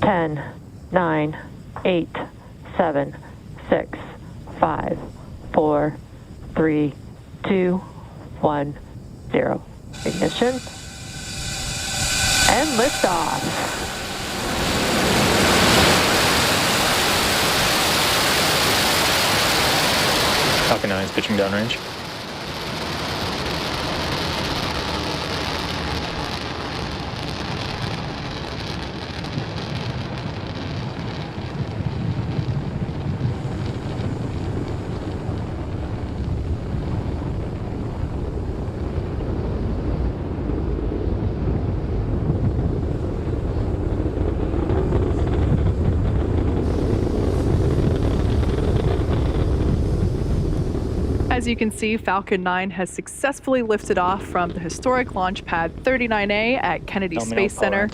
10, 9, 8, 7, 6, 5, 4, 3, 2, 1, 0. Ignition. And liftoff. Falcon 9 is pitching downrange. As you can see, Falcon 9 has successfully lifted off from the historic launch pad 39A at Kennedy Space Center,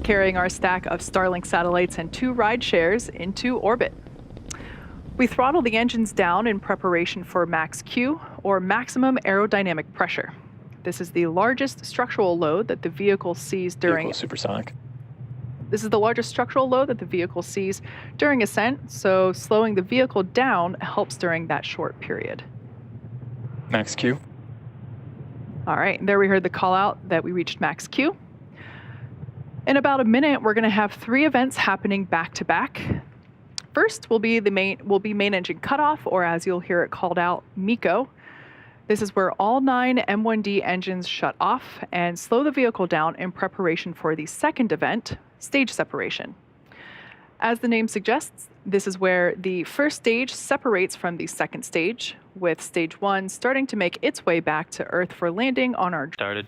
carrying our stack of Starlink satellites and 2 ride shares into orbit. We throttle the engines down in preparation for max Q, or maximum aerodynamic pressure. This is the largest structural load that the vehicle sees during supersonic. This is the largest structural load that the vehicle sees during ascent, so slowing the vehicle down helps during that short period. Max Q. All right, there we heard the call out that we reached max Q. In about a minute, we're going to have 3 events happening back to back. First will be main engine cutoff, or as you'll hear it called out, MECO. This is where all 9 M1D engines shut off and slow the vehicle down in preparation for the second event, stage separation. As the name suggests, this is where the first stage separates from the second stage, with stage 1 starting to make its way back to Earth for landing on our Started.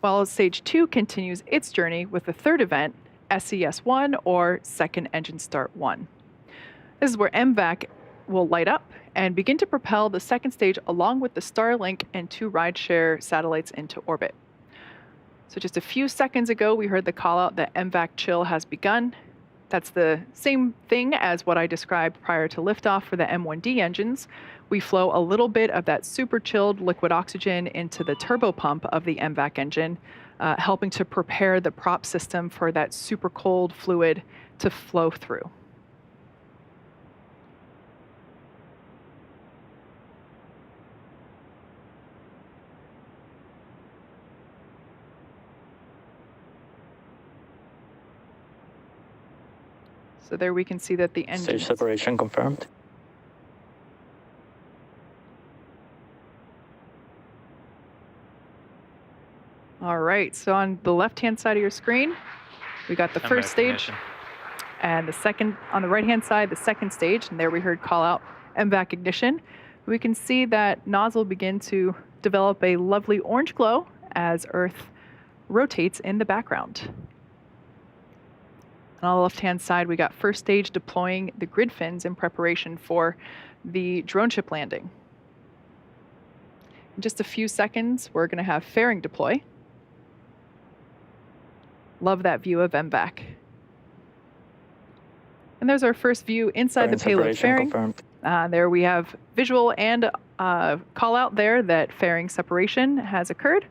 while stage 2 continues its journey with the third event, SES-1, or Second Engine Start 1. This is where MVAC will light up and begin to propel the second stage along with the Starlink and 2 rideshare satellites into orbit. So just a few seconds ago, we heard the call out that MVAC chill has begun. That's the same thing as what I described prior to liftoff for the M1D engines. We flow a little bit of that super chilled liquid oxygen into the turbo pump of the MVAC engine, helping to prepare the prop system for that super cold fluid to flow through. So there we can see that the engine... Stage separation confirmed. All right, so on the left-hand side of your screen, we got the first stage, and the second, on the right-hand side, the second stage, and there we heard call out MVAC ignition. We can see that nozzle begin to develop a lovely orange glow as Earth rotates in the background. And on the left-hand side, we got first stage deploying the grid fins in preparation for the drone ship landing. In just a few seconds, we're going to have fairing deploy. Love that view of MVAC. And there's our first view inside the payload fairing. There we have visual and call out there that fairing separation has occurred.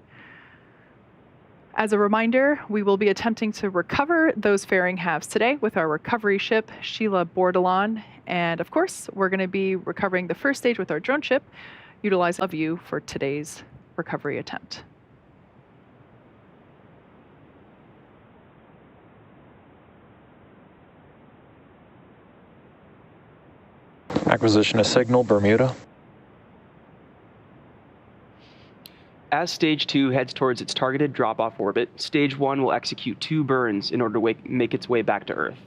As a reminder, we will be attempting to recover those fairing halves today with our recovery ship, Sheila Bordelon. And of course, we're going to be recovering the first stage with our drone ship, utilizing a view for today's recovery attempt. Acquisition of signal, Bermuda. As Stage 2 heads towards its targeted drop-off orbit, Stage 1 will execute 2 burns in order to make its way back to Earth.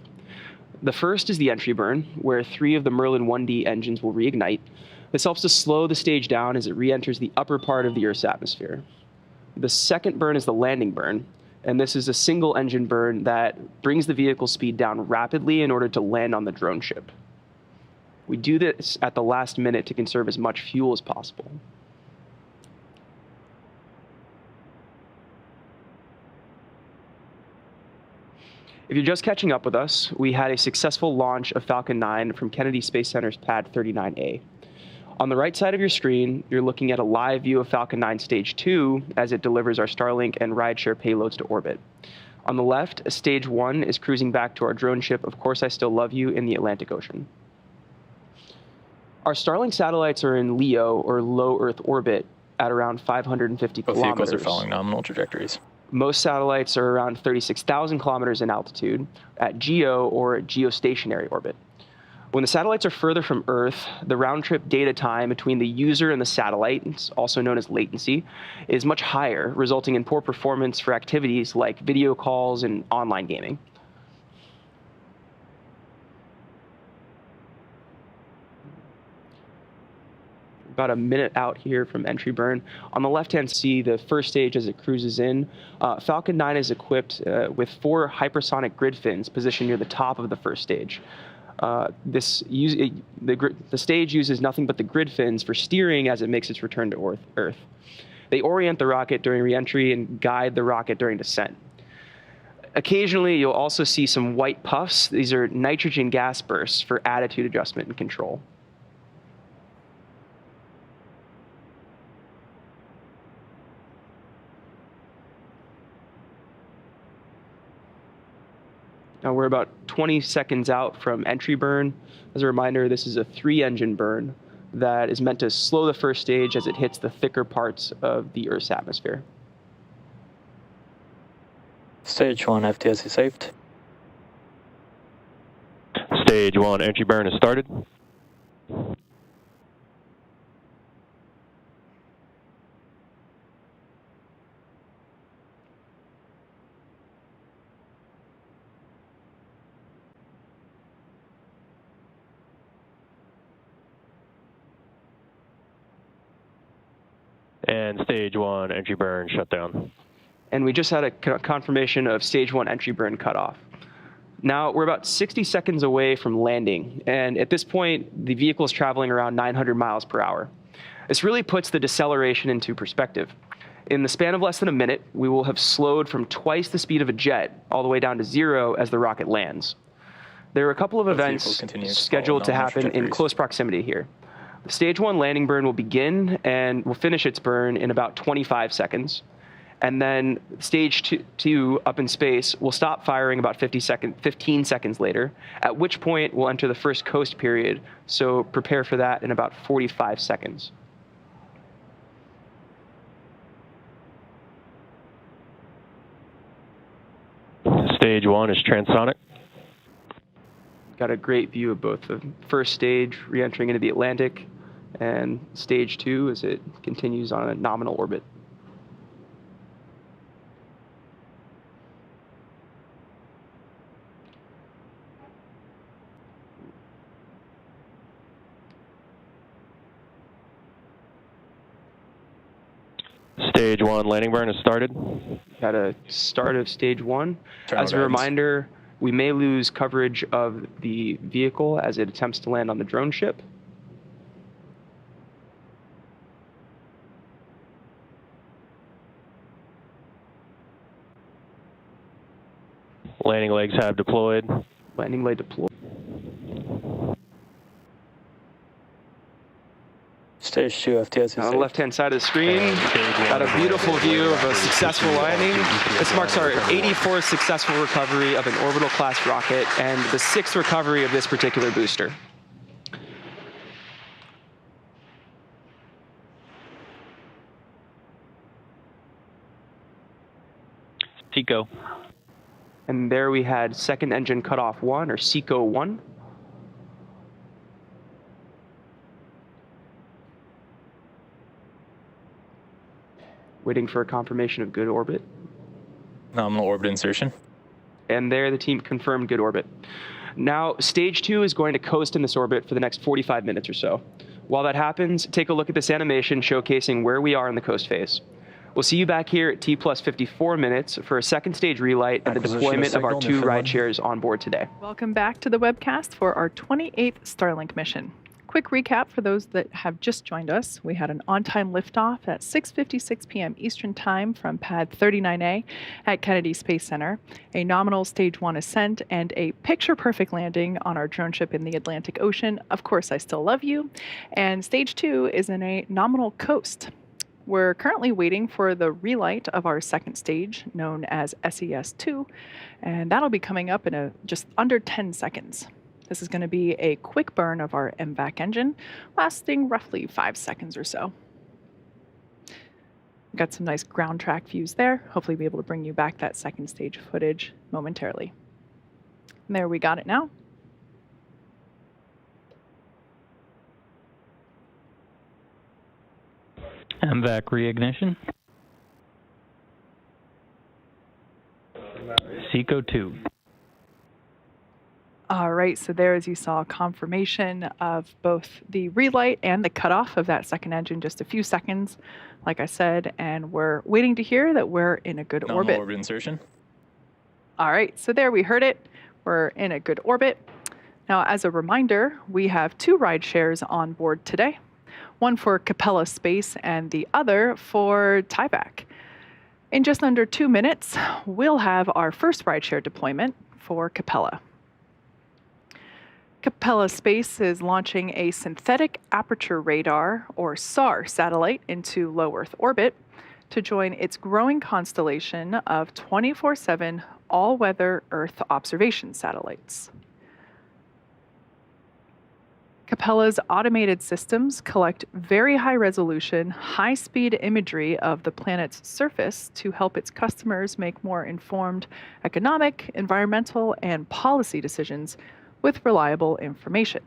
The first is the entry burn, where 3 of the Merlin 1D engines will reignite. This helps to slow the stage down as it re-enters the upper part of the Earth's atmosphere. The second burn is the landing burn, and this is a single engine burn that brings the vehicle's speed down rapidly in order to land on the drone ship. We do this at the last minute to conserve as much fuel as possible. If you're just catching up with us, we had a successful launch of Falcon 9 from Kennedy Space Center's Pad 39A. On the right side of your screen, you're looking at a live view of Falcon 9 Stage 2 as it delivers our Starlink and rideshare payloads to orbit. On the left, stage 1 is cruising back to our drone ship, Of Course I Still Love You, in the Atlantic Ocean. Our Starlink satellites are in LEO, or low Earth orbit, at around 550 Both kilometers. vehicles are following nominal trajectories. Most satellites are around 36,000 kilometers in altitude at GEO, or geostationary orbit. When the satellites are further from Earth, the round-trip data time between the user and the satellite, also known as latency, is much higher, resulting in poor performance for activities like video calls and online gaming. About a minute out here from entry burn. On the left-hand see the first stage as it cruises in. Falcon 9 is equipped with 4 hypersonic grid fins positioned near the top of the first stage. The stage uses nothing but the grid fins for steering as it makes its return to Earth. They orient the rocket during re-entry and guide the rocket during descent. Occasionally, you'll also see some white puffs. These are nitrogen gas bursts for attitude adjustment and control. Now we're about 20 seconds out from entry burn. As a reminder, this is a 3-engine burn that is meant to slow the first stage as it hits the thicker parts of the Earth's atmosphere. Stage 1 FTS is saved. Stage 1 entry burn has started. And stage 1 entry burn shut down. And we just had a confirmation of stage 1 entry burn cutoff. Now we're about 60 seconds away from landing, and at this point, the vehicle is traveling around 900 miles per hour. This really puts the deceleration into perspective. In the span of less than a minute, we will have slowed from twice the speed of a jet all the way down to 0 as the rocket lands. There are a couple of events scheduled to happen in close proximity here. The stage 1 landing burn will begin and will finish its burn in about 25 seconds. And then stage 2 up in space will stop firing about 15 seconds later, at which point we'll enter the first coast period. So prepare for that in about 45 seconds. Stage 1 is transonic. Got a great view of both the first stage re-entering into the Atlantic and stage 2 as it continues on a nominal orbit. Stage 1 landing burn has started. Got a start of stage 1. Turn As a around. reminder, we may lose coverage of the vehicle as it attempts to land on the drone ship. Landing legs have deployed. Landing leg deployed. Stage 2 FTS is On the saved. left-hand side of the screen, got a beautiful view of a successful landing. This marks our 84th successful recovery of an orbital-class rocket and the 6th recovery of this particular booster. Tico. And there we had second engine cutoff 1, or SECO 1. Waiting for a confirmation of good orbit. Nominal orbit insertion. And there the team confirmed good orbit. Now, stage 2 is going to coast in this orbit for the next 45 minutes or so. While that happens, take a look at this animation showcasing where we are in the coast phase. We'll see you back here at T plus 54 minutes for a second stage relight and the deployment of our 2 ride shares on board today. Welcome back to the webcast for our 28th Starlink mission. Quick recap for those that have just joined us. We had an on-time liftoff at 6:56 p.m. Eastern Time from Pad 39A at Kennedy Space Center, a nominal Stage 1 ascent, and a picture-perfect landing on our drone ship in the Atlantic Ocean. Of course, I still love you. And Stage 2 is in a nominal coast. We're currently waiting for the relight of our second stage, known as SES-II, and that'll be coming up in just under 10 seconds. This is going to be a quick burn of our MVAC engine, lasting roughly 5 seconds or so. Got some nice ground track views there. Hopefully be able to bring you back that second stage footage momentarily. And there, we got it now. MVAC reignition. SECO-2. All right, so there, as you saw, confirmation of both the relight and the cutoff of that second engine, just a few seconds, like I said, and we're waiting to hear that we're in a good Nominal orbit. orbit insertion. All right, so there, we heard it. We're in a good orbit. Now, as a reminder, we have 2 ride shares on board today, one for Capella Space and the other for Tyvak. In just under 2 minutes, we'll have our first rideshare deployment for Capella. Capella Space is launching a Synthetic Aperture Radar, or SAR, satellite into low Earth orbit to join its growing constellation of 24/7 all-weather Earth observation satellites. Capella's automated systems collect very high-resolution, high-speed imagery of the planet's surface to help its customers make more informed economic, environmental, and policy decisions with reliable information.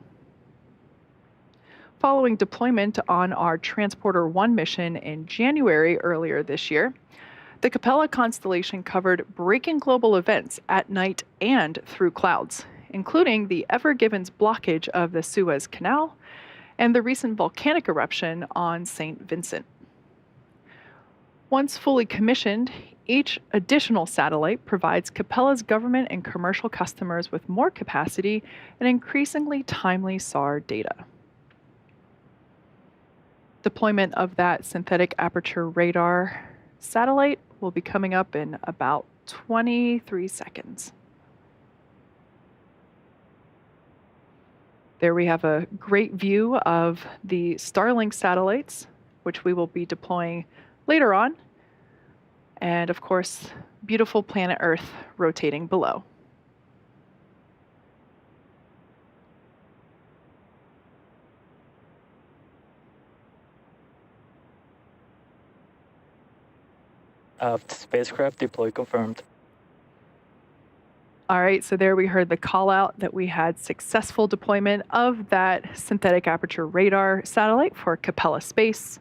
Following deployment on our Transporter 1 mission in January earlier this year, the Capella constellation covered breaking global events at night and through clouds, including the Ever Given's blockage of the Suez Canal and the recent volcanic eruption on St. Vincent. Once fully commissioned, each additional satellite provides Capella's government and commercial customers with more capacity and increasingly timely SAR data. Deployment of that Synthetic Aperture Radar satellite will be coming up in about 23 seconds. There we have a great view of the Starlink satellites, which we will be deploying later on. And of course, beautiful planet Earth rotating below. Spacecraft deploy confirmed. All right, so there we heard the call out that we had successful deployment of that Synthetic Aperture Radar satellite for Capella Space.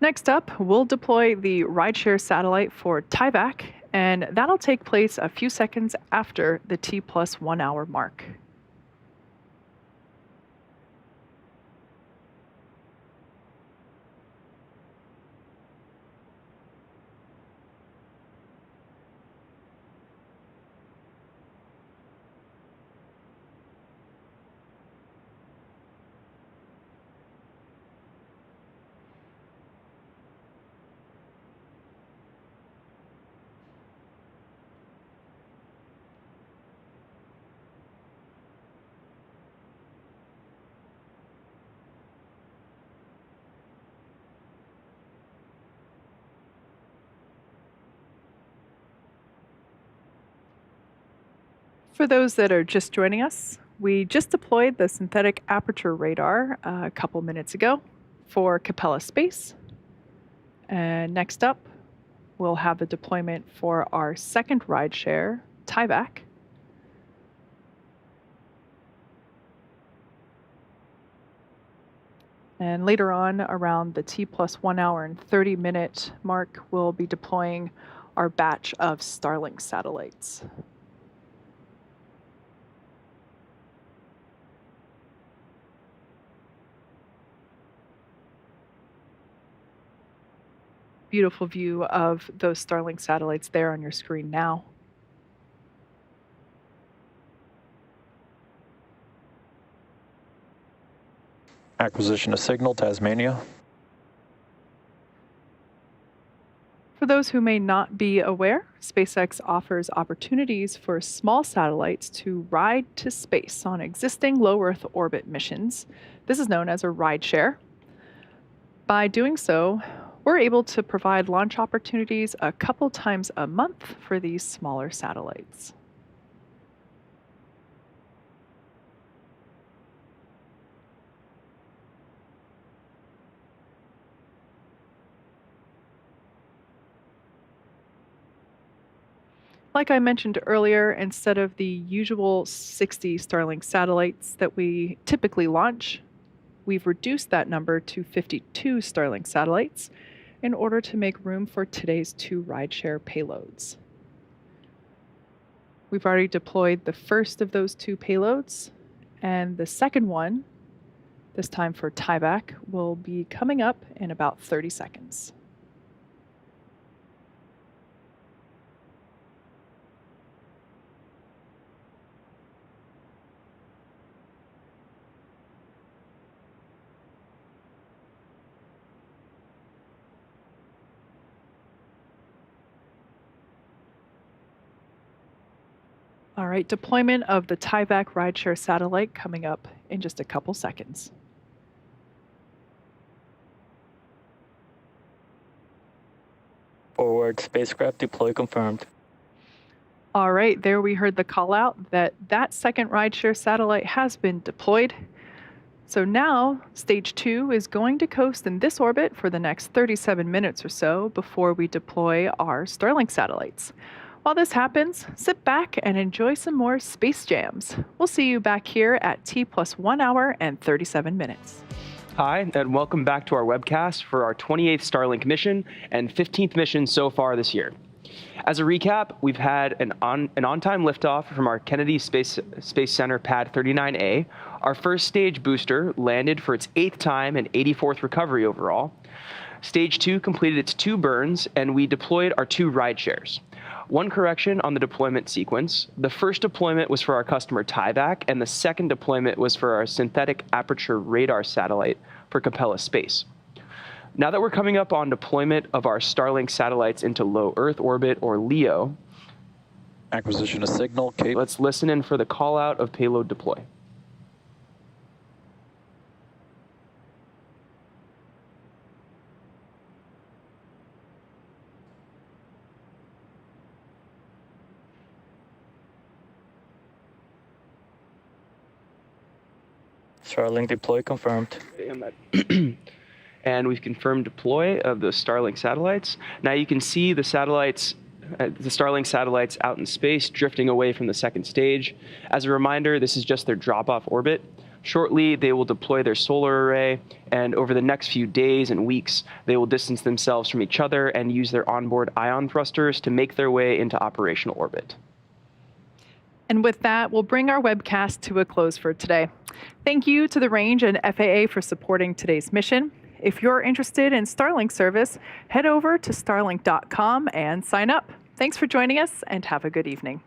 Next up, we'll deploy the rideshare satellite for Tyvak, and that'll take place a few seconds after the T+1 hour mark. For those that are just joining us, we just deployed the Synthetic Aperture Radar a couple minutes ago for Capella Space. And next up, we'll have the deployment for our second rideshare, Tyvak. And later on, around the T+1 hour and 30-minute mark, we'll be deploying our batch of Starlink satellites. Beautiful view of those Starlink satellites there on your screen now. Acquisition of signal, Tasmania. For those who may not be aware, SpaceX offers opportunities for small satellites to ride to space on existing low Earth orbit missions. This is known as a rideshare. By doing so, We're able to provide launch opportunities a couple times a month for these smaller satellites. Like I mentioned earlier, instead of the usual 60 Starlink satellites that we typically launch, we've reduced that number to 52 Starlink satellites in order to make room for today's 2 rideshare payloads. We've already deployed the first of those 2 payloads, and the second one, this time for tieback, will be coming up in about 30 seconds. All right, deployment of the tieback rideshare satellite coming up in just a couple seconds. Forward spacecraft deploy confirmed. All right, there we heard the call out that second rideshare satellite has been deployed. So now stage 2 is going to coast in this orbit for the next 37 minutes or so before we deploy our Starlink satellites. While this happens, sit back and enjoy some more space jams. We'll see you back here at T+1 hour and 37 minutes. Hi, and welcome back to our webcast for our 28th Starlink mission and 15th mission so far this year. As a recap, we've had an on-time liftoff from our Kennedy Space Center Pad 39A. Our first stage booster landed for its 8th time and 84th recovery overall. Stage 2 completed its 2 burns, and we deployed our 2 ride shares. One correction on the deployment sequence. The first deployment was for our customer tieback, and the second deployment was for our Synthetic Aperture Radar satellite for Capella Space. Now that we're coming up on deployment of our Starlink satellites into low Earth orbit, or LEO, Acquisition of signal, Cape. let's listen in for the call out of payload deploy. Starlink deploy confirmed. And we've confirmed deploy of the Starlink satellites. Now you can see the Starlink satellites out in space drifting away from the second stage. As a reminder, this is just their drop-off orbit. Shortly, they will deploy their solar array, and over the next few days and weeks, they will distance themselves from each other and use their onboard ion thrusters to make their way into operational orbit. And with that, we'll bring our webcast to a close for today. Thank you to the Range and FAA for supporting today's mission. If you're interested in Starlink service, head over to starlink.com and sign up. Thanks for joining us, and have a good evening.